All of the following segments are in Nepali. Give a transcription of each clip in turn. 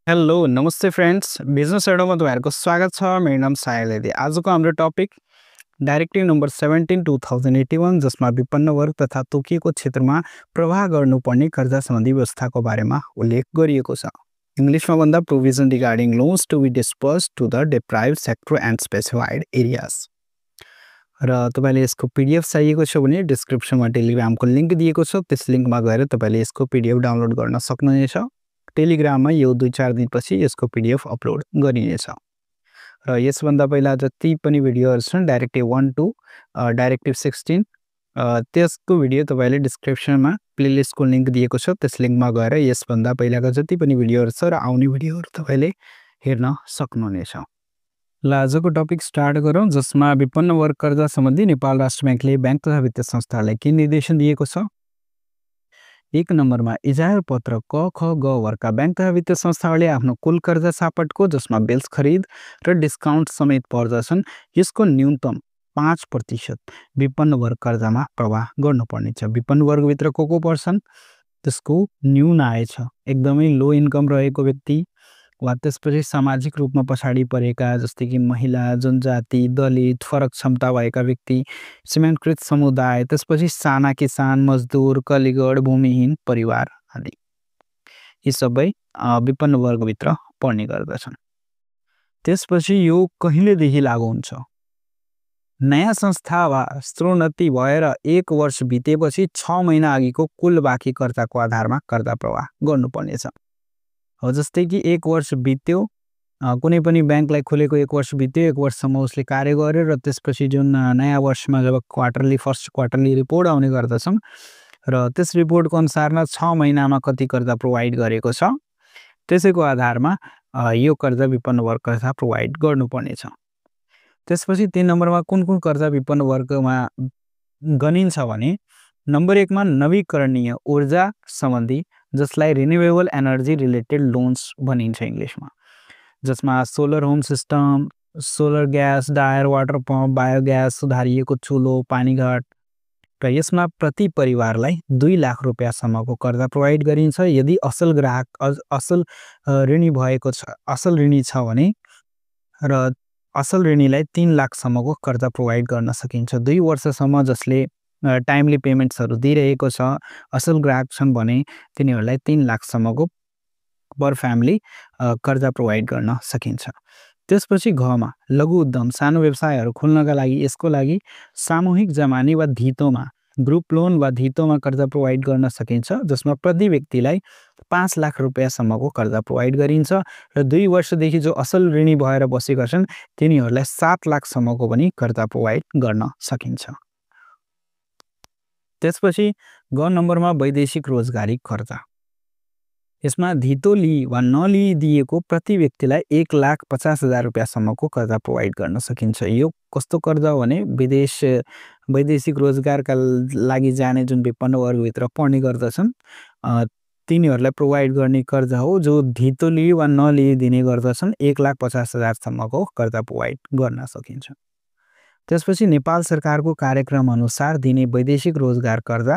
हेलो नमस्ते फ्रेंड्स बिजनेस एडोमा तपाईहरुको स्वागत छ। मेरो नाम साहिल यदि आजको हाम्रो टपिक डाइरेक्टिभ नम्बर 17 2081 जसमा विपन्न वर्ग तथा तोकिएको क्षेत्रमा प्रवाह गर्नुपर्ने कर्जा सम्बन्धी व्यवस्थाको बारेमा उल्लेख गरिएको छ। इंग्लिशमा भन्दा provision regarding loans to be dispersed to the deprived sector and specified areas. र तपाईले यसको पीडीएफ चाहिएको छ भने डिस्क्रिप्सनमा टेलिग्रामको लिंक दिएको छ, त्यस लिंकमा गएर तपाईले यसको पीडीएफ डाउनलोड गर्न सक्नुहुनेछ। टेलिग्राममा यो 2-4 दिनपछि यसको पीडीएफ अपलोड गरिनेछ। र यसभन्दा पहिला जति पनि भिडियोहरु छन् डाइरेक्टिभ 1 टु डाइरेक्टिभ 16 त्यसको भिडियो तपाईले डिस्क्रिप्सनमा प्लेलिस्टको लिंक दिएको छ, त्यस लिंकमा गएर यसभन्दा पहिलाका जति पनि भिडियोहरु छ र आउने भिडियोहरु तपाईले हेर्न सक्नुहुनेछ। ल आजको टपिक स्टार्ट गरौँ, जसमा विपन्न वर्ग कर्जा सम्बन्धी नेपाल राष्ट्र बैंकले बैंक तथा वित्तीय संस्थालाई के निर्देशन दिएको छ। 1 नम्बरमा इजार पत्र क ख ग वर्गका बैंक तथा वित्तीय संस्थाहरूले आफ्नो कुल कर्जा सापटको जसमा बिल्स खरिद र डिस्काउन्ट समेत पर्दछन् यसको न्यूनतम 5% विपन्न वर्ग कर्जामा प्रवाह गर्नुपर्नेछ। विपन्न वर्गभित्र को पर्छन् त्यसको न्यून आय छ, एकदमै लो इन्कम रहेको व्यक्ति वा त्यसपछि सामाजिक रूपमा पछाडी परेका जस्तै कि महिला, जनजाति, दलित, फरक क्षमता भएका व्यक्ति, सीमान्तकृत समुदाय, त्यसपछि साना किसान, मजदुर, कलिगढ, भूमिहीन परिवार आदि यी सबै विपन्न वर्गभित्र पर्ने गर्दछन्। त्यसपछि यो कहिलेदेखि लागू हुन्छ? नयाँ संस्था वा स्तरोन्नति भएर 1 वर्ष बितेपछि 6 महिना अघिको कुल बाँकी कर्जाको आधारमा कर्जा प्रवाह गर्नुपर्नेछ। जस्तै कि 1 वर्ष बित्यो, कुनै पनि बैंकलाई खोलेको 1 वर्ष बित्यो, 1 वर्षसम्म उसले कार्य गर्यो र त्यसपछि जुन नयाँ वर्षमा जब फर्स्ट क्वार्टरली रिपोर्ट आउने गर्दछन् र त्यस रिपोर्टको अनुसारमा 6 महिनामा कति कर्जा प्रोवाइड गरेको छ त्यसैको आधारमा यो कर्जा विपन्न वर्ग कर्जा प्रोवाइड गर्नुपर्नेछ। त्यसपछि 3 नम्बरमा कुन कर्जा विपन्न वर्गमा गनिन्छ भने नम्बर 1 मा नवीकरणीय ऊर्जा सम्बन्धी जसलाई रिन्युएबल एनर्जी रिलेटेड लोन्स भनिन्छ इंग्लिशमा, जसमा solar home system, solar gas, डायर वाटर पम्प, बायोग्यास, सुधारिएको चुलो, पानीघाट र यसमा प्रति परिवारलाई 2 लाख रुपैयाँसम्मको कर्जा प्रोवाइड गरिन्छ। यदि असल ग्राहक असल ऋणी भएको छ, असल ऋणी छ भने र असल ऋणीलाई 3 लाखसम्मको कर्जा प्रोवाइड गर्न सकिन्छ। 2 वर्षसम्म जसले टाइमली पेमेन्ट्सहरु दिइरहेको छ, असल ग्राहक छन् भने तिनीहरूलाई 3 लाखसम्मको पर फ्यामिली कर्जा प्रोवाइड गर्न सकिन्छ। त्यसपछि घमा लघु उद्यम सानो व्यवसायहरु खोल्नका लागि यसको लागि सामूहिक जमानी वा धितोमा ग्रुप लोन वा धितोमा कर्जा प्रोवाइड गर्न सकिन्छ, जसमा प्रति व्यक्तिलाई 5 लाख रुपैयाँसम्मको कर्जा प्रोवाइड गरिन्छ र 2 वर्षदेखि जो असल ऋणी भएर बसेका छन् तिनीहरूलाई 7 लाखसम्मको पनि कर्जा प्रोवाइड गर्न सकिन्छ। त्यसपछि ग नम्बरमा वैदेशिक रोजगारी कर्जा, यसमा धितो लिई वा नलिई दिएको प्रति व्यक्तिलाई 1,50,000 रुपैयाँसम्मको कर्जा प्रोवाइड गर्न सकिन्छ। यो कस्तो कर्जा हो भने वैदेशिक रोजगारका लागि जाने जुन विपन्न वर्गभित्र पर्ने गर्दछन् तिनीहरूलाई प्रोवाइड गर्ने कर्जा हो, जो धितो लिई वा नलिई दिने गर्दछन्। 1,50,000 सम्मको कर्जा प्रोवाइड गर्न सकिन्छ। त्यसपछि नेपाल सरकारको कार्यक्रम अनुसार दिने वैदेशिक रोजगार कर्जा,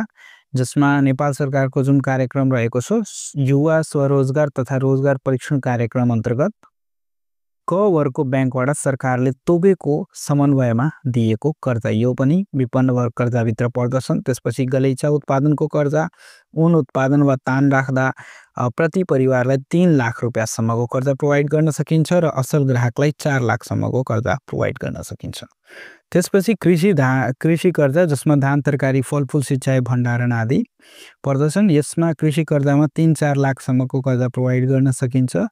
जसमा नेपाल सरकारको जुन कार्यक्रम रहेको छ युवा स्वरोजगार तथा रोजगार परीक्षण कार्यक्रम अन्तर्गत क वर्गको बैंकबाट सरकारले तोकेको समन्वयमा दिएको कर्जा, यो पनि विपन्न वर्ग कर्जाभित्र पर्दछन्। त्यसपछि गलैँचा उत्पादनको कर्जा, ऊन उत्पादन वा तान राख्दा प्रति परिवारलाई 3 लाख रुपैयाँसम्मको कर्जा प्रोवाइड गर्न सकिन्छ र असल ग्राहकलाई 4 लाखसम्मको कर्जा प्रोवाइड गर्न सकिन्छ। त्यसपछि कृषि कर्जा, जसमा धान, तरकारी, फलफूल, सिंचाई, भण्डारण आदि पर्दछन्। यसमा कृषि कर्जामा 3-4 लाखसम्मको कर्जा प्रोवाइड गर्न सकिन्छ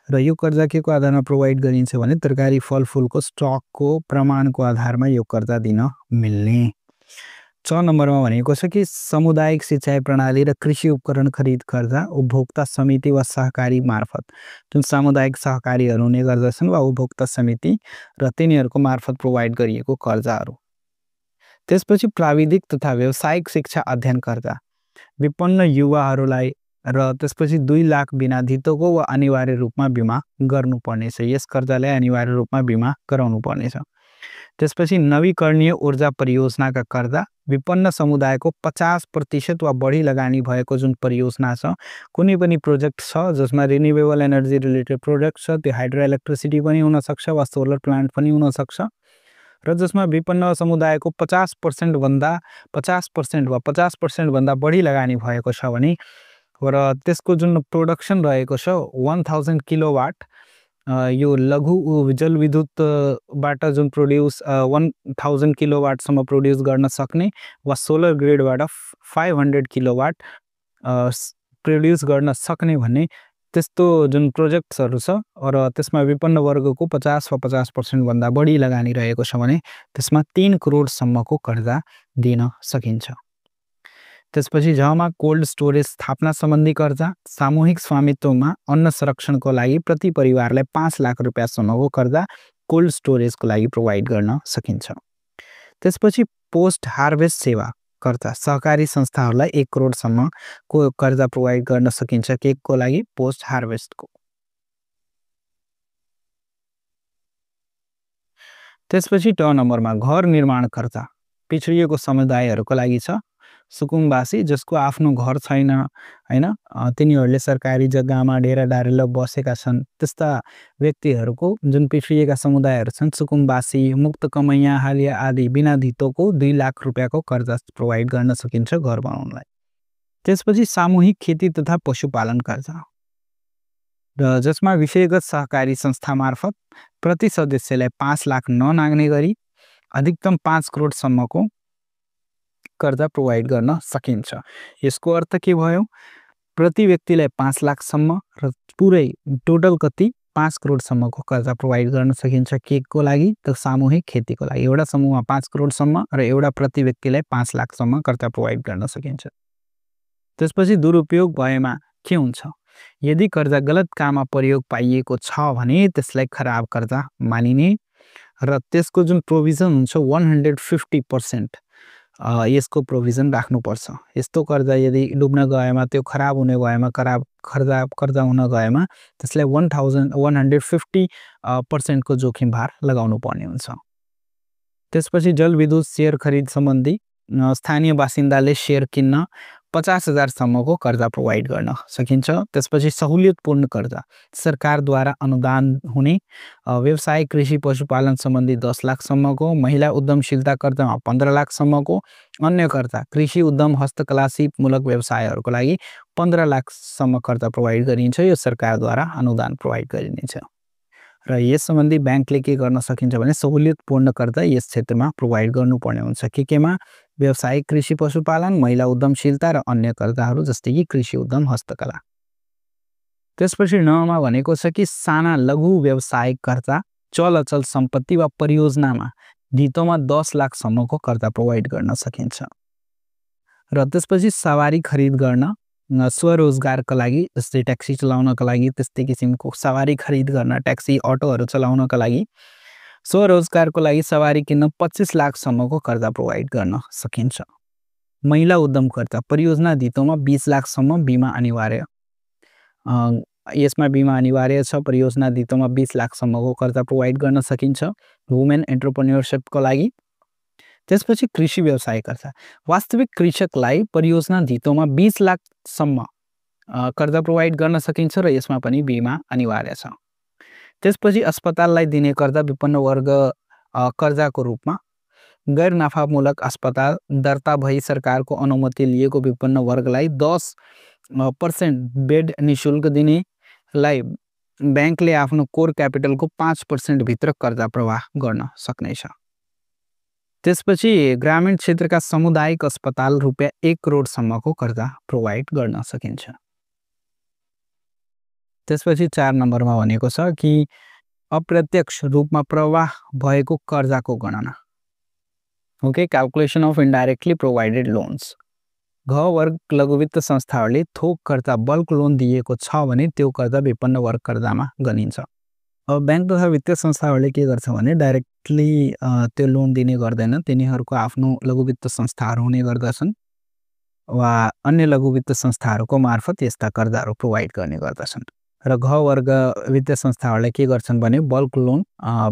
र यो कर्जा के को आधारमा प्रोवाइड गरिन्छ भने तरकारी फलफूलको स्टकको प्रमाणको आधारमा यो कर्जा दिन मिल्ने। 6 नम्बरमा भनेको छ कि सामुदायिक सिंचाई प्रणाली र कृषि उपकरण खरिद कर्जा उपभोक्ता समिति वा सहकारी मार्फत, जुन सामुदायिक सहकारीहरु हुने गर्दछन् वा उपभोक्ता समिति र तिनीहरुको मार्फत प्रोवाइड गरिएको कर्जाहरु। त्यसपछि प्राविधिक तथा व्यावसायिक शिक्षा अध्ययन कर्जा विपन्न युवाहरुलाई र त्यसपछि 2 लाख बिना धितोको वा अनिवार्य रूपमा बीमा गर्नुपर्नेछ। यस कर्जालाई अनिवार्य रूपमा बीमा गराउनु पर्नेछ। त्यसपछि नवीकरणीय ऊर्जा परियोजनाका कर्जा विपन्न समुदायको 50% वा बढी लगानी भएको जुन परियोजना छ, कुनै पनि प्रोजेक्ट छ जसमा रिन्युएबल एनर्जी रिलेटेड प्रोजेक्ट छ, त्यो हाइड्रो इलेक्ट्रिसिटी पनि हुन सक्छ वा सोलर प्लान्ट पनि हुन सक्छ र जसमा विपन्न समुदायको 50% भन्दा 50% वा 50% भन्दा बढी लगानी भएको छ भने र त्यसको जुन प्रोडक्सन रहेको छ 1000 किलोवाट, यो लघु जलविद्युत बाट जुन प्रोड्युस 1000 किलोवाटसम्म प्रोड्युस गर्न सक्ने वा सोलर ग्रिडबाट 500 किलोवाट प्रोड्युस गर्न सक्ने भन्ने त्यस्तो जुन प्रोजेक्ट्सहरू छ र त्यसमा विपन्न वर्गको 50 वा 50% भन्दा बढी लगानी रहेको छ भने त्यसमा 3 करोडसम्मको कर्जा दिन सकिन्छ। त्यसपछि जमा कोल्ड स्टोरेज स्थापना सम्बन्धी कर्जा, सामूहिक स्वामित्वमा अन्न संरक्षणको लागि प्रति परिवारलाई 5 लाख रुपैयाँसम्मको कर्जा कोल्ड स्टोरेजको लागि प्रोवाइड गर्न सकिन्छ। त्यसपछि पोस्ट हार्भेस्ट सेवा कर्जा, सहकारी संस्थाहरूलाई 1 करोडसम्मको कर्जा प्रोवाइड गर्न सकिन्छ केकको लागि पोस्ट हार्भेस्टको। त्यसपछि 2 नम्बरमा घर निर्माण कर्जा पिछडिएको समुदायहरूको लागि छ। सुकुम्बासी जसको आफ्नो घर छैन हैन, तिनीहरूले सरकारी जग्गामा डेरा डारेर बसेका छन्, त्यस्ता व्यक्तिहरूको जुन पिछडिएका समुदायहरू छन्, सुकुम्बासी, मुक्त कमैया, हालिया आदि बिना धितोको 2 लाख रुपैयाँको कर्जा प्रोवाइड गर्न सकिन्छ घर बनाउनलाई। त्यसपछि सामूहिक खेती तथा पशुपालन कर्जा र जसमा विषयगत सहकारी संस्था मार्फत प्रति सदस्यलाई 5 लाख ननाग्ने गरी अधिकतम 5 करोडसम्मको कर्जा प्रोवाइड गर्न सकिन्छ। यसको अर्थ के भयो? प्रति व्यक्तिलाई 5 लाखसम्म र पुरै टोटल कति 5 करोडसम्मको कर्जा प्रोवाइड गर्न सकिन्छ केकको लागि त सामूहिक खेतीको लागि। एउटा समूहमा 5 करोडसम्म र एउटा प्रति व्यक्तिलाई 5 लाखसम्म कर्जा प्रोवाइड गर्न सकिन्छ। त्यसपछि दुरुपयोग भएमा के हुन्छ? यदि कर्जा गलत काममा प्रयोग पाइएको छ भने त्यसलाई खराब कर्जा मानिने र त्यसको जुन प्रोभिजन हुन्छ 150% यसको प्रोभिजन राख्नुपर्छ। यस्तो कर्जा यदि डुब्न गएमा, त्यो खराब हुने गएमा, कर्जा हुन गएमा त्यसलाई 150% को जोखिम भार लगाउनु पर्ने हुन्छ। त्यसपछि जलविद्युत शेयर खरिद सम्बन्धी स्थानीय बासिन्दाले शेयर किन्न 50,000 सम्मको कर्जा प्रोवाइड गर्न सकिन्छ। त्यसपछि सहुलियतपूर्ण कर्जा सरकारद्वारा अनुदान हुने व्यवसाय कृषि पशुपालन सम्बन्धी 10 लाख सम्मको, महिला उद्यमशीलता कर्जामा 15 लाख सम्मको, अन्य कर्जा कृषि उद्यम हस्तकला सिपमूलक व्यवसायहरूको लागि 15 लाख सम्म कर्जा प्रोवाइड गरिन्छ। यो सरकारद्वारा अनुदान प्रोवाइड गरिनेछ र यस सम्बन्धी ब्याङ्कले के गर्न सकिन्छ भने सहुलियतपूर्ण कर्जा यस क्षेत्रमा प्रोवाइड गर्नुपर्ने हुन्छ। केमा? व्यवसायिक कृषि पशुपालन, महिला उद्यमशीलता र अन्य कर्जाहरू जस्तै कि कृषि उद्यम हस्तकला। त्यसपछि 9 मा भनेको छ कि साना लघु व्यवसायिक कर्जा चल अचल सम्पत्ति वा परियोजनामा धितोमा 10 लाख सम्मको कर्जा प्रोवाइड गर्न सकिन्छ। र त्यसपछि सवारी खरिद गर्न स्वरोजगारका लागि जस्तै ट्याक्सी चलाउनका लागि, त्यस्तै किसिमको सवारी खरिद गर्न, ट्याक्सी अटोहरू चलाउनका लागि, स्वरोजगारको लागि सवारी किन्न 25 लाख सम्मको कर्जा प्रोवाइड गर्न सकिन्छ। महिला उद्यम कर्जा परियोजना धितोमा 20 लाख सम्म बीमा अनिवार्य। यसमा बीमा अनिवार्य छ। परियोजना धितोमा 20 लाख सम्मको कर्जा प्रोवाइड गर्न सकिन्छ वुमेन एन्टरप्रेन्योरशिपको लागि। त्यसपछि कृषि व्यवसाय कर्जा वास्तविक कृषकलाई परियोजना धितोमा 20 लाख सम्म कर्जा प्रोवाइड गर्न सकिन्छ र यसमा पनि बीमा अनिवार्य छ। त्यसपछि अस्पताललाई दिने कर्जा विपन्न वर्ग कर्जाको रूपमा गैर नाफामूलक अस्पताल दर्ता भई सरकारको अनुमति लिएको विपन्न वर्गलाई 10% बेड निशुल्क दिनेलाई ब्याङ्कले आफ्नो कोर क्यापिटलको 5% भित्र कर्जा प्रवाह गर्न सक्नेछ। त्यसपछि ग्रामीण क्षेत्रका सामुदायिक अस्पताल रुपैयाँ 1 करोडसम्मको कर्जा प्रोवाइड गर्न सकिन्छ। त्यसपछि 4 नम्बरमा भनेको छ कि अप्रत्यक्ष रूपमा प्रवाह भएको कर्जाको गणना। Okay, calculation of indirectly provided loans. घ वर्ग लघुवित्त संस्थाहरूले थोक कर्जा बल्क लोन दिएको छ भने त्यो कर्जा विपन्न वर्ग कर्जामा गनिन्छ। अब ब्याङ्क तथा वित्तीय संस्थाहरूले के गर्छ भने डाइरेक्टली त्यो लोन दिने गर्दैन। तिनीहरूको आफ्नो लघुवित्त संस्थाहरू हुने गर्दछन् वा अन्य लघुवित्त संस्थाहरूको मार्फत यस्ता कर्जाहरू प्रोवाइड गर्ने गर्दछन्। र घ वर्ग वित्तीय संस्थाहरूले के गर्छन् भने बल्क लोन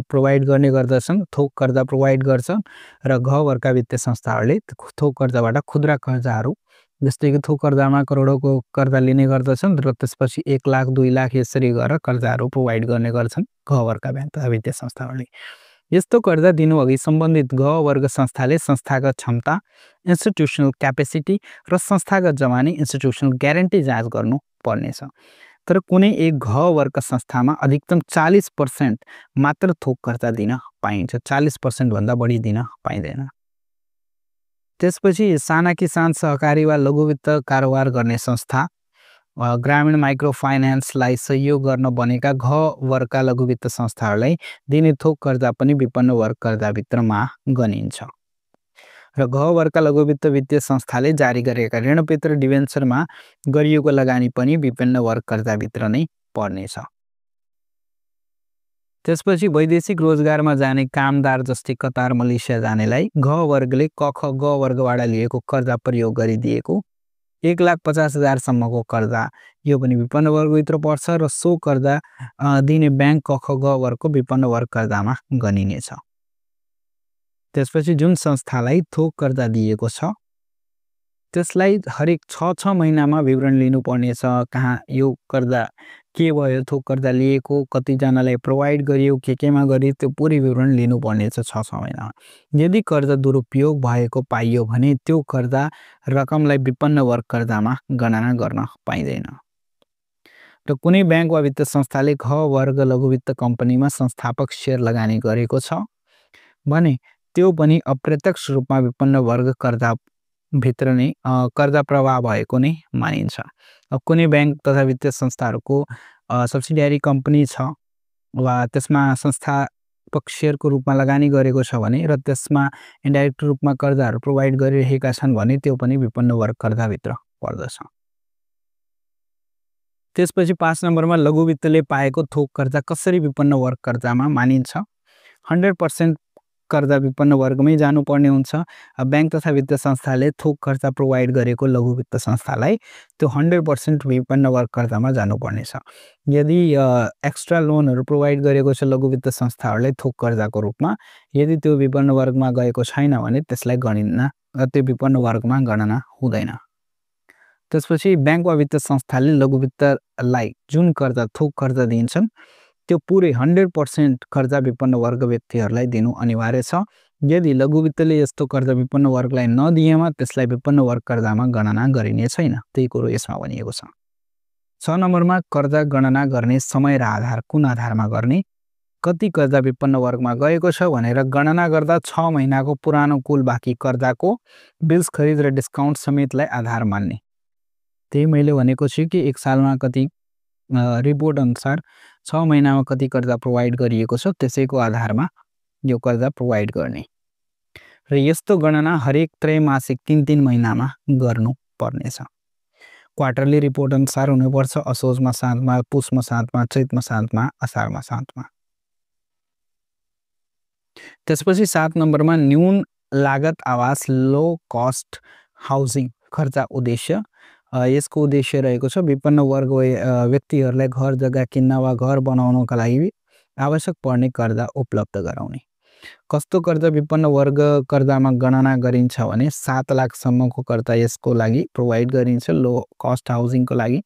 प्रोभाइड गर्ने गर्दछन्, थोक कर्जा प्रोभाइड गर्छन् र घ वर्गका वित्तीय संस्थाहरूले थोक कर्जाबाट खुद्रा कर्जाहरू जस्तै कि थोक कर्जामा करोडौँको कर्जा लिने गर्दछन् र त्यसपछि 1 लाख 2 लाख यसरी गरेर कर्जाहरू प्रोभाइड गर्ने गर्छन् घ वर्गका ब्याङ्क तथा वित्तीय संस्थाहरूले। यस्तो कर्जा दिनुअघि सम्बन्धित घ वर्ग संस्थाले संस्थागत क्षमता, इन्स्टिट्युसनल क्यापेसिटी र संस्थागत जमानी इन्स्टिट्युसनल ग्यारेन्टी जाँच गर्नु पर्नेछ। तर कुनै एक घ वर्ग संस्थामा अधिकतम 40% मात्र थोक कर्जा दिन पाइन्छ, 40% भन्दा बढी दिन पाइँदैन। त्यसपछि साना किसान सहकारी वा लघु वित्त कारोबार गर्ने संस्था ग्रामीण माइक्रो फाइनान्सलाई सहयोग गर्न बनेका घ वर्गका लघु वित्त संस्थाहरूलाई दिने थोक कर्जा पनि विपन्न वर्ग कर्जाभित्रमा गनिन्छ। र घ वर्गका लघु वित्त वित्तीय संस्थाले जारी गरेका ऋणपत्र डिभेन्चरमा गरिएको लगानी पनि विपन्न वर्ग कर्जाभित्र नै पर्नेछ। त्यसपछि वैदेशिक रोजगारमा जाने कामदार जस्तै कतार, मलेसिया जानेलाई घ वर्गले क ख ग वर्गबाट लिएको कर्जा प्रयोग गरिदिएको 1,50,000 सम्मको कर्जा यो पनि विपन्न वर्गभित्र पर्छ र सो कर्जा दिने ब्याङ्क क ख ग वर्गको विपन्न वर्ग कर्जामा गनिनेछ। त्यसपछि जुन संस्थालाई थोक कर्जा दिएको छ त्यसलाई हरेक 6 महिनामा विवरण लिनुपर्नेछ, कहाँ यो कर्जा के भयो, थोक कर्जा लिएको कतिजनालाई प्रोभाइड गरियो, केमा गरियो त्यो पुरै विवरण लिनुपर्नेछ 6 महिनामा। यदि कर्जा दुरुपयोग भएको पाइयो भने त्यो कर्जा रकमलाई विपन्न वर्ग कर्जामा गणना गर्न पाइँदैन। र कुनै ब्याङ्क वा वित्त संस्थाले घ वर्ग लघु वित्त कम्पनीमा संस्थापक सेयर लगानी गरेको छ भने त्यो पनि अप्रत्यक्ष रूपमा विपन्न वर्ग कर्जा भित्र नै कर्जा प्रवाह भएको नै मानिन्छ। अब कुनै ब्याङ्क तथा वित्तीय संस्थाहरूको सब्सिडियरी कम्पनी छ वा त्यसमा संस्थापक सेयरको रूपमा लगानी गरेको छ भने र त्यसमा इन्डाइरेक्ट रूपमा कर्जाहरू प्रोभाइड गरिरहेका छन् भने त्यो पनि विपन्न वर्ग कर्जाभित्र पर्दछ। त्यसपछि 5 नम्बरमा लघु वित्तले पाएको थोक कर्जा कसरी विपन्न वर्ग कर्जामा मानिन्छ। 100% कर्जा विपन्न वर्गमै जानुपर्ने हुन्छ। ब्याङ्क तथा वित्तीय संस्थाले थोक कर्जा प्रोभाइड गरेको लघु वित्त संस्थालाई त्यो 100% विपन्न वर्ग कर्जामा जानुपर्नेछ। यदि एक्स्ट्रा लोनहरू प्रोभाइड गरेको छ लघु वित्त संस्थाहरूलाई थोक कर्जाको रूपमा, यदि त्यो विपन्न वर्गमा गएको छैन भने त्यसलाई गणना त्यो विपन्न वर्गमा गणना हुँदैन। त्यसपछि ब्याङ्क वा वित्त संस्थाले लघु वित्तलाई जुन कर्जा थोक कर्जा दिन्छन् त्यो पुरै 100% कर्जा विपन्न वर्ग व्यक्तिहरूलाई दिनु अनिवार्य छ। यदि लघु वित्तले यस्तो कर्जा विपन्न वर्गलाई नदिएमा त्यसलाई विपन्न वर्ग कर्जामा गणना गरिने छैन, त्यही कुरो यसमा भनिएको छ। 6 नम्बरमा कर्जा गणना गर्ने समय र आधार कुन आधारमा गर्ने, कति कर्जा विपन्न वर्गमा गएको छ भनेर गणना गर्दा 6 महिनाको पुरानो कुल बाँकी कर्जाको बिल्स खरिद र डिस्काउन्ट समेतलाई आधार मान्ने। त्यही मैले भनेको छु कि 1 सालमा कति रिपोर्ट अनुसार 6 महिनामा कति कर्जा प्रोभाइड गरिएको छ त्यसैको आधारमा यो कर्जा प्रोभाइड गर्ने। र यस्तो गणना हरेक त्रैमासिक 3 महिनामा गर्नु पर्नेछ। क्वार्टरली रिपोर्ट अनुसार हुनुपर्छ, असोजमा 7मा, पुसमा 7मा, चैतमा 7मा, असारमा 7मा। त्यसपछि 7 नम्बरमा न्यून लागत आवास लो कस्ट हाउसिङ खर्चा उद्देश्य। यसको उद्देश्य रहेको छ विपन्न वर्ग व्यक्तिहरूलाई घर जग्गा किन्न वा घर बनाउनका लागि आवश्यक पर्ने कर्जा उपलब्ध गराउने। कस्तो कर्जा विपन्न वर्ग कर्जामा गणना गरिन्छ भने 7 लाखसम्मको कर्जा यसको लागि प्रोभाइड गरिन्छ लो कस्ट हाउसिङको लागि।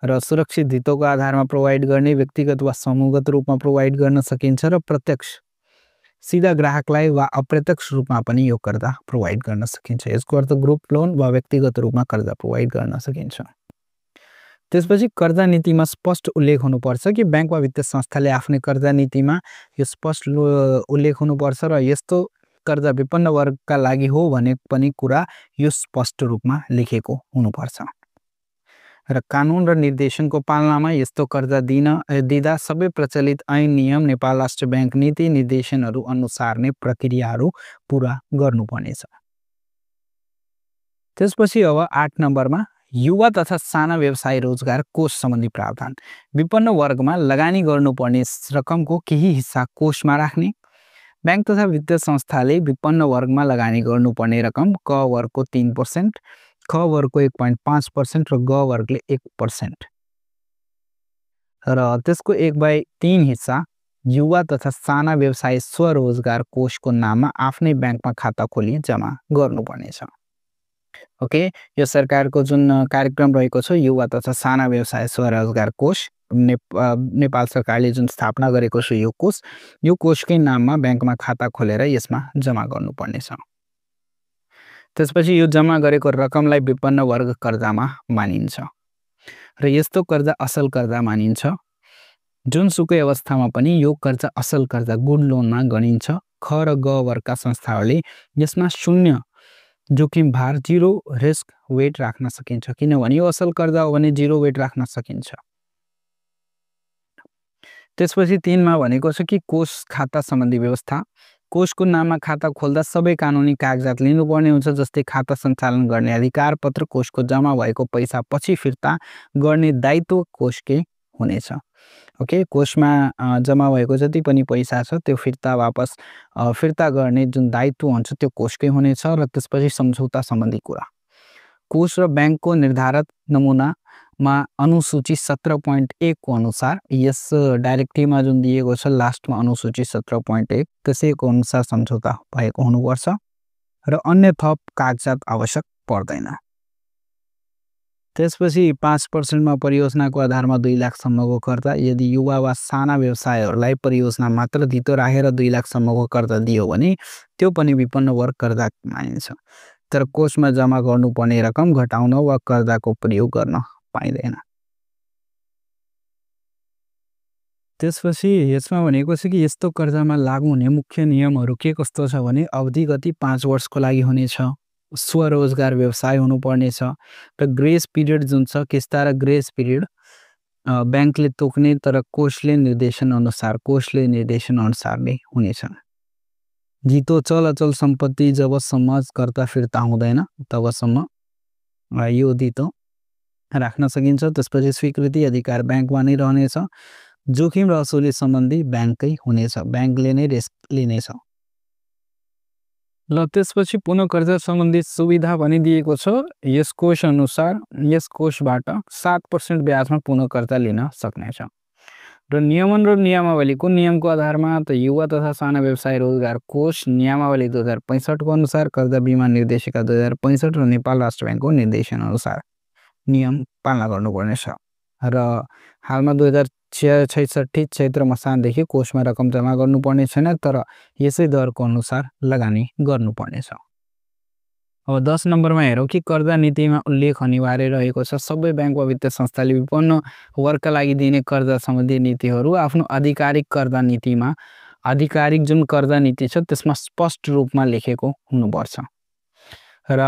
र सुरक्षित हितोको आधारमा प्रोभाइड गर्ने, व्यक्तिगत वा समूहगत रूपमा प्रोभाइड गर्न सकिन्छ र प्रत्यक्ष सीधा ग्राहकलाई वा अप्रत्यक्ष रूपमा पनि यो कर्जा प्रोभाइड गर्न सकिन्छ। यसको अर्थ ग्रुप लोन वा व्यक्तिगत रूपमा कर्जा प्रोभाइड गर्न सकिन्छ। त्यसपछि कर्जा नीतिमा स्पष्ट उल्लेख हुनुपर्छ कि ब्याङ्क वा वित्तीय संस्थाले आफ्नो कर्जा नीतिमा यो स्पष्ट उल्लेख हुनुपर्छ र यस्तो कर्जा विपन्न वर्गका लागि हो भने पनि कुरा यो स्पष्ट रूपमा लेखेको हुनुपर्छ। र कानुन र निर्देशनको पालनामा यस्तो कर्जा दिँदा सबै प्रचलित ऐन नियम नेपाल राष्ट्र ब्याङ्क नीति निर्देशनहरू अनुसार नै प्रक्रियाहरू पुरा गर्नुपर्नेछ। त्यसपछि अब 8 नम्बरमा युवा तथा साना व्यवसाय रोजगार कोष सम्बन्धी प्रावधान। विपन्न वर्गमा लगानी गर्नुपर्ने रकमको केही हिस्सा कोषमा राख्ने। ब्याङ्क तथा वित्तीय संस्थाले विपन्न वर्गमा लगानी गर्नुपर्ने रकम क वर्गको 3%, ख वर्गको 1.5% र ग वर्गले 1%। र त्यसको 1/3 हिस्सा युवा तथा साना व्यवसाय स्वरोजगार कोषको नाममा आफ्नै ब्याङ्कमा खाता खोली जम्मा गर्नुपर्नेछ। ओके, यो सरकारको जुन कार्यक्रम रहेको छ युवा तथा साना व्यवसाय स्वरोजगार कोष नेपाल सरकारले जुन स्थापना गरेको छ यो कोषकै नाममा ब्याङ्कमा खाता खोलेर यसमा जम्मा गर्नुपर्नेछ। त्यसपछि यो जम्मा गरेको रकमलाई विपन्न वर्ग कर्जामा मानिन्छ र यस्तो कर्जा असल कर्जा मानिन्छ। जुनसुकै अवस्थामा पनि यो कर्जा असल कर्जा गुड लोनमा गनिन्छ। ख र ग वर्गका संस्थाहरूले यसमा शून्य जोखिम भार जिरो रिस्क वेट राख्न सकिन्छ, किनभने यो असल कर्जा हो भने जिरो वेट राख्न सकिन्छ। त्यसपछि 3 मा भनेको छ कि कोष खाता सम्बन्धी व्यवस्था। कोषको नाममा खाता खोल्दा सबै कानुनी कागजात लिनुपर्ने हुन्छ, जस्तै खाता सञ्चालन गर्ने अधिकार पत्र, कोषको जम्मा भएको पैसा पछि फिर्ता गर्ने दायित्व कोषकै हुनेछ। ओके, कोषमा जम्मा भएको जति पनि पैसा छ त्यो फिर्ता गर्ने जुन दायित्व हुन्छ त्यो कोषकै हुनेछ। र त्यसपछि सम्झौता सम्बन्धी कुरा। कोष र ब्याङ्कको निर्धारित नमुनामा अनुसूची 17.1 को अनुसार यस डाइरेक्टिभमा जुन दिएको छ लास्टमा अनुसूची 17.1 त्यसैको अनुसार सम्झौता भएको हुनुपर्छ र अन्य थप कागजात आवश्यक पर्दैन। त्यसपछि 5% परियोजनाको आधारमा 2 लाखसम्मको कर्जा। यदि युवा वा साना व्यवसायहरूलाई परियोजना मात्र धितो राखेर 2 लाखसम्मको कर्जा दियो भने त्यो पनि विपन्न वर्ग कर्जा मानिन्छ, तर कोषमा जम्मा गर्नुपर्ने रकम घटाउन वा कर्जाको प्रयोग गर्न पाइँदैन। त्यसपछि यसमा भनेको छ कि यस्तो कर्जामा लागू हुने मुख्य नियमहरू के कस्तो छ भने अवधि गति 5 वर्षको लागि हुनेछ, स्वरोजगार व्यवसाय हुनुपर्नेछ र ग्रेस पिरियड जुन छ किस्ता र ग्रेस पिरियड ब्याङ्कले तोक्ने तर कोषले निर्देशन अनुसार नै हुनेछ। जितो चल अचल सम्पत्ति जबसम्म कर्ता फिर्ता हुँदैन तबसम्म यो धितो राख्न सकिन्छ। त्यसपछि स्वीकृति अधिकार ब्याङ्कमा नै रहनेछ। जोखिम र असुली सम्बन्धी ब्याङ्ककै हुनेछ, ब्याङ्कले नै रिस्क लिनेछ। ल त्यसपछि पुनः कर्जा सम्बन्धी सुविधा पनि दिएको छ। यस कोष अनुसार यस कोषबाट 7% ब्याजमा पुनः कर्जा लिन सक्नेछ र नियमन र नियमावलीको नियमको आधारमा त युवा तथा साना व्यवसाय रोजगार कोष नियमावली 2065 को अनुसार कर्जा बीमा निर्देशिका 2065 र नेपाल राष्ट्र ब्याङ्कको निर्देशन अनुसार नियम पालना गर्नुपर्नेछ र हालमा 2066 चैत्र मसानदेखि कोषमा रकम जम्मा गर्नुपर्ने छैन, तर यसै दरको अनुसार लगानी गर्नुपर्नेछ। अब 10 नम्बरमा हेरौँ कि कर्जा नीतिमा उल्लेख अनिवार्य रहेको छ। सबै ब्याङ्क वा वित्तीय संस्थाले विपन्न वर्गका लागि दिने कर्जा सम्बन्धी नीतिहरू आफ्नो आधिकारिक कर्जा नीतिमा आधिकारिक जुन कर्जा नीति छ त्यसमा स्पष्ट रूपमा लेखेको हुनुपर्छ र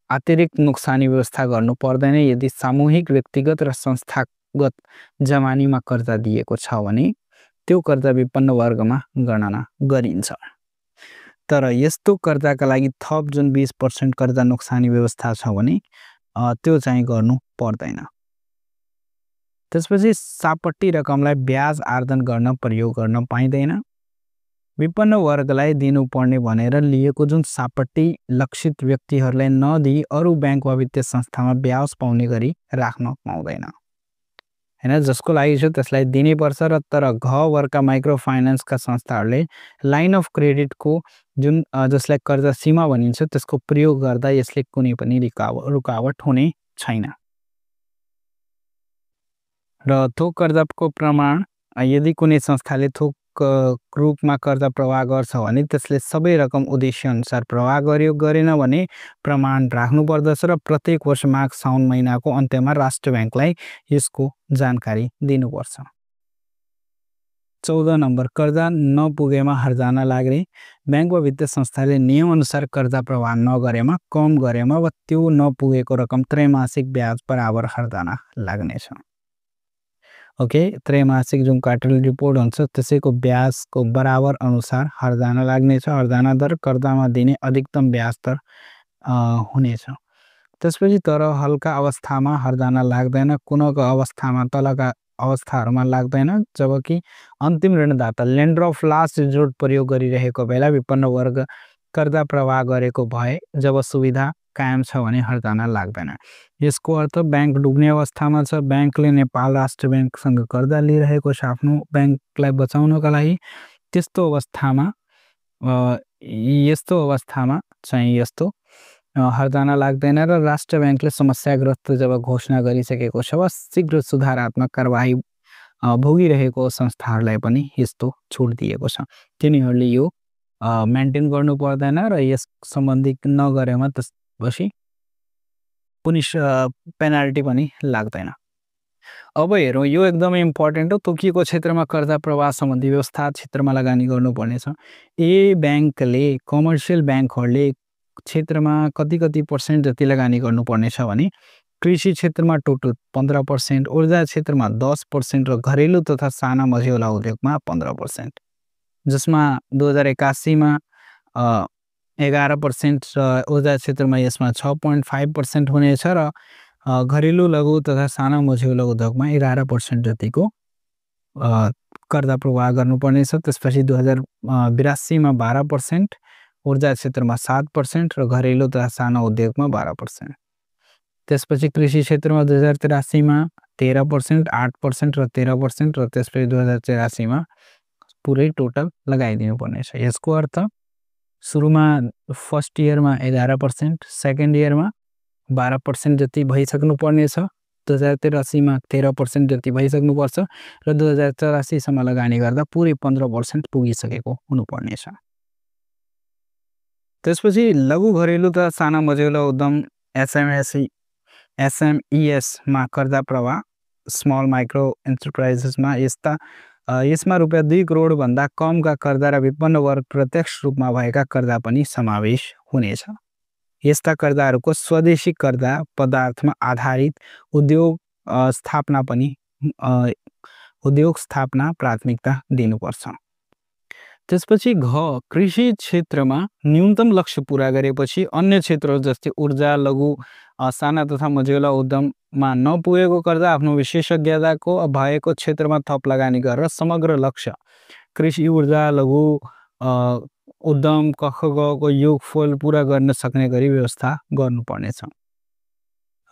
अतिरिक्त नोक्सानी व्यवस्था गर्नु पर्दैन। यदि सामूहिक व्यक्तिगत र संस्थागत जमानीमा कर्जा दिएको छ भने त्यो कर्जा विपन्न वर्गमा गणना गरिन्छ, तर यस्तो कर्जाका लागि थप जुन 20% कर्जा नोक्सानी व्यवस्था छ भने त्यो चाहिँ गर्नु पर्दैन। त्यसपछि सापट्टी रकमलाई ब्याज आर्जन गर्न प्रयोग गर्न पाइँदैन। विपन्न वर्गलाई दिनुपर्ने भनेर लिएको जुन सापट्टी लक्षित व्यक्तिहरूलाई नदिई अरू ब्याङ्क वा वित्तीय संस्थामा ब्याज पाउने गरी राख्न पाउँदैन हैन। जसको लागि छ त्यसलाई दिनै पर्छ र तर घ वर्गका माइक्रो फाइनान्सका संस्थाहरूले लाइन अफ क्रेडिटको जुन जसलाई कर्जा सीमा भनिन्छ त्यसको प्रयोग गर्दा यसले कुनै पनि रुकावट हुने छैन। र थोक कर्जाको प्रमाण यदि कुनै संस्थाले थोक रूपमा कर्जा प्रवाह गर्छ भने त्यसले सबै रकम उद्देश्य अनुसार प्रवाह गरेन भने प्रमाण राख्नु पर्दछ र प्रत्येक वर्ष माघ साउन महिनाको अन्त्यमा राष्ट्र ब्याङ्कलाई यसको जानकारी दिनुपर्छ। 14 नम्बर कर्जा नपुगेमा हर्जाना लाग्ने। ब्याङ्क वा वित्तीय संस्थाले नियम अनुसार कर्जा प्रवाह नगरेमा कम गरेमा वा त्यो नपुगेको रकम त्रैमासिक ब्याज बराबर हर्जाना लाग्नेछ। ओके, त्रैमासिक जुन क्वार्टरली रिपोर्ट हुन्छ त्यसैको ब्याजको बराबर अनुसार हर्जाना लाग्नेछ। हर्जाना दर कर्जामा दिने अधिकतम ब्याज दर हुनेछ। त्यसपछि तर हल्का अवस्थामा हर्जाना लाग्दैन, कुनैको अवस्थामा तलका अवस्थाहरूमा लाग्दैन, जबकि अन्तिम ऋणदाता लेन्डर अफ लास्ट रिजोर्ट प्रयोग गरिरहेको बेला विपन्न वर्ग कर्जा प्रवाह गरेको भए जब सुविधा कायम छ भने हर्जाना लाग्दैन। यसको अर्थ ब्याङ्क डुब्ने अवस्थामा छ, ब्याङ्कले नेपाल राष्ट्र ब्याङ्कसँग कर्जा लिइरहेको छ आफ्नो ब्याङ्कलाई बचाउनका लागि। त्यस्तो अवस्थामा चाहिँ यस्तो हर्जाना लाग्दैन र राष्ट्र ब्याङ्कले समस्याग्रस्त जब घोषणा गरिसकेको छ वा शीघ्र सुधारात्मक कारबाही भोगिरहेको संस्थाहरूलाई पनि यस्तो छुट दिएको छ। तिनीहरूले यो मेन्टेन गर्नु पर्दैन र यस सम्बन्धी नगरेमा त्यसपछि पेनाल्टी पनि लाग्दैन। अब हेरौँ, यो एकदमै इम्पोर्टेन्ट हो। तोकिएको क्षेत्रमा कर्जा प्रवाह सम्बन्धी व्यवस्था क्षेत्रमा लगानी गर्नुपर्नेछ। ब्याङ्कले कमर्सियल ब्याङ्कहरूले क्षेत्रमा कति पर्सेन्ट जति लगानी गर्नुपर्नेछ भने कृषि क्षेत्रमा टोटल 15%, ऊर्जा क्षेत्रमा 10% र घरेलु तथा साना मझौला उद्योगमा 15%, जसमा 2081 मा 11% र ऊर्जा क्षेत्रमा यसमा 6.5% हुनेछ र घरेलु लघु तथा साना मझौला उद्योगमा 11% जतिको कर्जा प्रवाह गर्नुपर्नेछ। त्यसपछि 2082 मा 12%, ऊर्जा क्षेत्रमा 7% र घरेलु तथा साना उद्योगमा 12%। त्यसपछि कृषि क्षेत्रमा 2083 मा 13%, 8% र 13% र त्यसपछि 2084 मा पुरै टोटल लगाइदिनु पर्नेछ। यसको अर्थ सुरुमा फर्स्ट इयरमा 11%, सेकेन्ड इयरमा 12% जति भइसक्नु पर्नेछ, 2083 मा 13% जति भइसक्नुपर्छ र 2084 सम्म लगानी गर्दा पुरै 15% पुगिसकेको हुनुपर्नेछ। त्यसपछि लघु घरेलु तथा साना मझौला उद्यम SMES मा कर्जा प्रवाह स्मल माइक्रो एन्टरप्राइजेसमा यसमा रुपियाँ 2 करोड भन्दा कमका कर्जा र विपन्न वर्ग प्रत्यक्ष रूपमा भएका कर्जा पनि समावेश हुनेछ। यस्ता कर्जाहरूको स्वदेशी कर्जा पदार्थमा आधारित उद्योग स्थापना प्राथमिकता दिनुपर्छ। त्यसपछि कृषि क्षेत्रमा न्यूनतम लक्ष्य पूरा गरेपछि अन्य क्षेत्रहरू जस्तै ऊर्जा, लघु, साना तथा मझौला उद्यममा नपुगेको कर्जा आफ्नो विशेषज्ञताको भएको क्षेत्रमा थप लगानी गरेर समग्र लक्ष्य कृषि, ऊर्जा, लघु उद्यम क ख ग को योगफल पूरा गर्न सक्ने गरी व्यवस्था गर्नुपर्नेछ।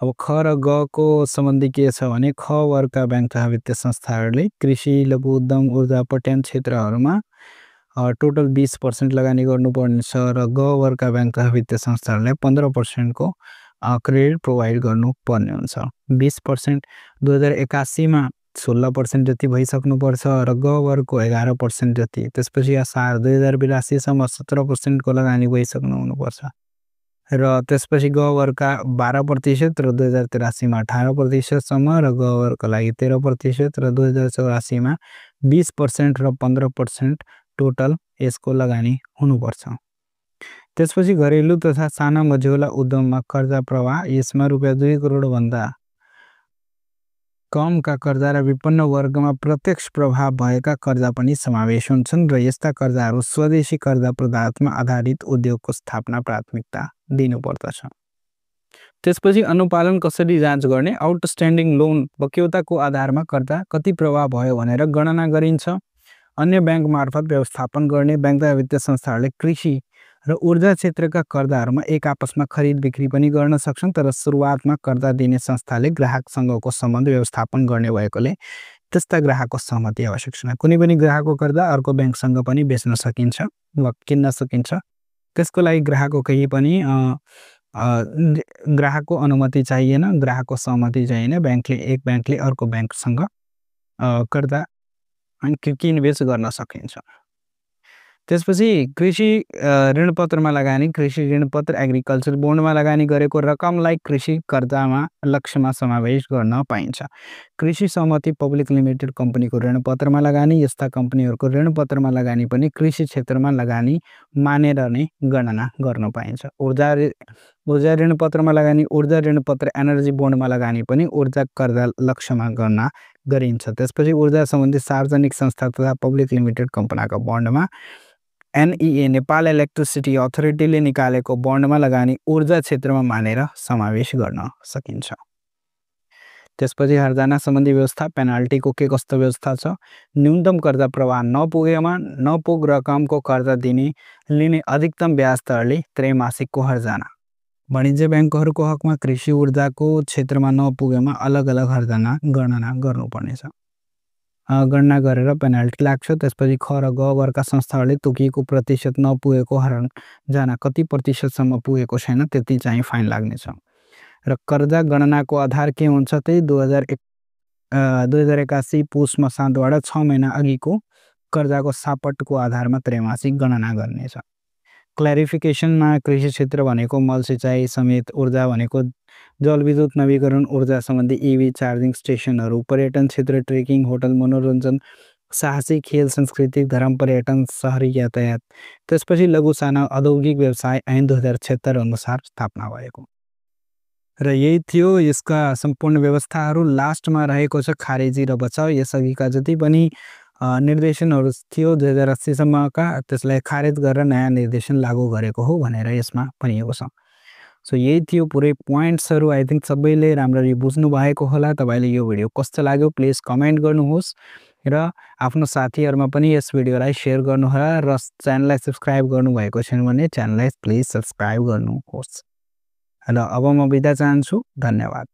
अब ख र ग को सम्बन्धी के छ भने ख वर्गका ब्याङ्क तथा वित्तीय संस्थाहरूले कृषि, लघु उद्यम, ऊर्जा, पर्यटन क्षेत्रहरूमा टोटल 20% लगानी गर्नुपर्नेछ र ग वर्गका ब्याङ्क तथा वित्तीय संस्थाहरूले 15% को क्रेडिट प्रोभाइड गर्नुपर्ने हुन्छ। 20% 2081 मा 16% जति भइसक्नुपर्छ र ग वर्गको 11% जति। त्यसपछि असार 2082 सम्म 17% को लगानी भइसक्नु हुनुपर्छ र त्यसपछि ग वर्गका 12% र 2083 मा 18% सम्म र ग वर्गका लागि 13% र 2084 मा 20% र 15% टोटल यसको लगानी हुनुपर्छ। त्यसपछि घरेलु तथा साना मझौला उद्यममा कर्जा प्रवाह यसमा रुपियाँ 2 करोड भन्दा कमका कर्जा र विपन्न वर्गमा प्रत्यक्ष प्रभाव भएका कर्जा पनि समावेश हुन्छन् र यस्ता कर्जाहरू स्वदेशी कर्जा पदार्थमा आधारित उद्योगको स्थापना प्राथमिकता दिनुपर्दछ। त्यसपछि अनुपालन कसरी जाँच गर्ने? आउटस्ट्यान्डिङ लोन बक्यौताको आधारमा कर्जा कति प्रवाह भयो भनेर गणना गरिन्छ। अन्य ब्याङ्क मार्फत व्यवस्थापन गर्ने ब्याङ्क तथा वित्तीय संस्थाहरूले कृषि र ऊर्जा क्षेत्रका कर्जाहरूमा एक आपसमा खरिद बिक्री पनि गर्न सक्छन्, तर सुरुवातमा कर्जा दिने संस्थाले ग्राहकसँगको सम्बन्ध व्यवस्थापन गर्ने भएकोले त्यस्ता ग्राहकको सहमति आवश्यक छैन। कुनै पनि ग्राहकको कर्जा अर्को ब्याङ्कसँग पनि बेच्न सकिन्छ वा किन्न सकिन्छ। त्यसको लागि ग्राहकको केही पनि ग्राहकको अनुमति चाहिएन, ग्राहकको सहमति चाहिएन। एक ब्याङ्कले अर्को ब्याङ्कसँग कर्जा किनबेच गर्न सकिन्छ। त्यसपछि कृषि ऋणपत्रमा लगानी, कृषि ऋणपत्र एग्रिकल्चर बोन्डमा लगानी गरेको रकमलाई कृषि कर्जामा लक्ष्यमा समावेश गर्न पाइन्छ। कृषि सहमति पब्लिक लिमिटेड कम्पनीको ऋणपत्रमा लगानी, यस्ता कम्पनीहरूको ऋणपत्रमा लगानी पनि कृषि क्षेत्रमा लगानी मानेर नै गणना गर्न पाइन्छ। ऊर्जा ऋणपत्रमा लगानी, ऊर्जा ऋणपत्र एनर्जी बोन्डमा लगानी पनि ऊर्जा कर्जा लक्ष्यमा गणना गरिन्छ। त्यसपछि ऊर्जा सम्बन्धी सार्वजनिक संस्था तथा पब्लिक लिमिटेड कम्पनीको बन्डमा NEA नेपाल इलेक्ट्रिसिटी अथोरिटीले निकालेको बन्डमा लगानी ऊर्जा क्षेत्रमा मानेर समावेश गर्न सकिन्छ। त्यसपछि हर्जाना सम्बन्धी व्यवस्था पेनाल्टीको के कस्तो व्यवस्था छ? न्यूनतम कर्जा प्रवाह नपुगेमा नपुग रकमको कर्जा लिने अधिकतम ब्याज दरले त्रैमासिकको हर्जाना वाणिज्य बैंकहरूको हकमा कृषि ऊर्जाको क्षेत्रमा नपुगेमा अलग-अलग हर्जाना गणना गर्नुपर्नेछ। गणना गरेर पेनाल्टी लाग्छ। त्यसपछि ख र ग वर्गका संस्थाहरूले तोकिएको प्रतिशत नपुगेको हरजना कति प्रतिशतसम्म पुगेको छैन त्यति चाहिँ फाइन लाग्नेछ। र कर्जा गणनाको आधार के हुन्छ त्यही 2081 पुस मसान्तबाट 6 महिना अघिको कर्जाको सापटको आधारमा त्रैमासिक गणना गर्नेछ। क्ल्यारिफिकेसनमा कृषि क्षेत्र भनेको मल सिँचाइ समेत ऊर्जा भनेको जलविद्युत नवीकरण ऊर्जा सम्बन्धी EV चार्जिङ स्टेसनहरू, पर्यटन क्षेत्र, ट्रेकिङ, होटल, मनोरञ्जन, साहसिक खेल, सांस्कृतिक, धर्म, पर्यटन, सहरी यातायात। त्यसपछि लघु साना औद्योगिक व्यवसाय ऐन 2076 अनुसार स्थापना भएको। र यही थियो यसका सम्पूर्ण व्यवस्थाहरू। लास्टमा रहेको छ खारेजी र बचाउ। यसअघिका जति पनि निर्देशनहरू थियो 2080 सम्मका त्यसलाई खारेज गरेर नयाँ निर्देशन लागू गरेको हो भनेर यसमा भनिएको छ। सो यही थियो पुरै पोइन्ट्सहरू। आई थिङ्क सबैले राम्ररी बुझ्नु भएको होला। तपाईँले यो भिडियो कस्तो लाग्यो प्लिज कमेन्ट गर्नुहोस् र आफ्नो साथीहरूमा पनि यस भिडियोलाई सेयर गर्नुहोला र च्यानललाई सब्स्क्राइब गर्नुभएको छैन भने च्यानललाई प्लिज सब्स्क्राइब गर्नुहोस्। र अब म बिदा चाहन्छु। धन्यवाद।